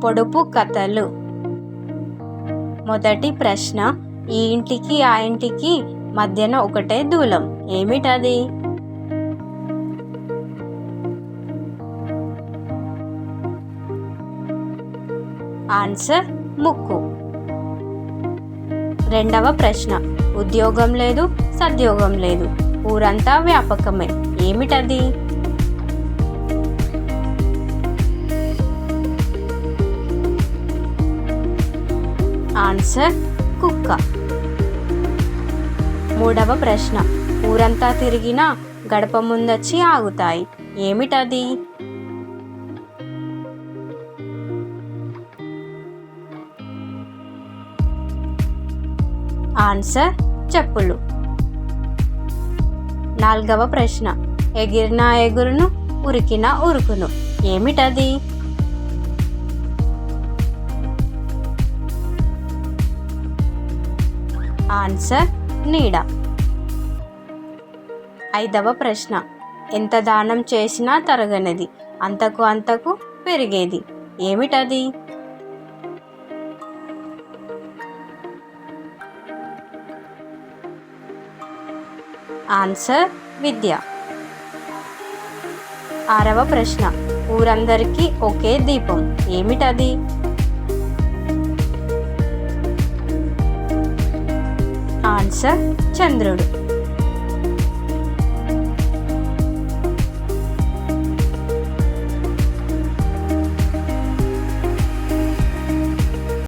పొడుపు కథలు. మొదటి ప్రశ్న, ఈ ఇంటికి ఆ ఇంటికి మధ్యన ఒకటే దూలం, ఏమిటది? ఆన్సర్ ముక్కు. రెండవ ప్రశ్న, ఉద్యోగం లేదు సద్యోగం లేదు, ఊరంతా వ్యాపకమే, ఏమిటది? ఆన్సర్ కుక్క. మూడవ ప్రశ్న, ఊరంతా తిరిగినా గడప ముందొచ్చి ఆగుతాయి, ఏమిటది? ఆన్సర్ చెప్పులు. నాలుగవ ప్రశ్న, ఎగిరినా ఎగురును ఉరికినా ఉరుకును, ఏమిటది? ఆన్సర్ నీడ. ఐదవ ప్రశ్న, ఎంత దానం చేసినా తరగనిది, అంతకు అంతకు పెరిగేది, ఏమిటది? ఆన్సర్ విద్య. ఆరవ ప్రశ్న, ఊరందరికీ ఒకే దీపం, ఏమిటది? ఆన్సర్ చంద్రుడు.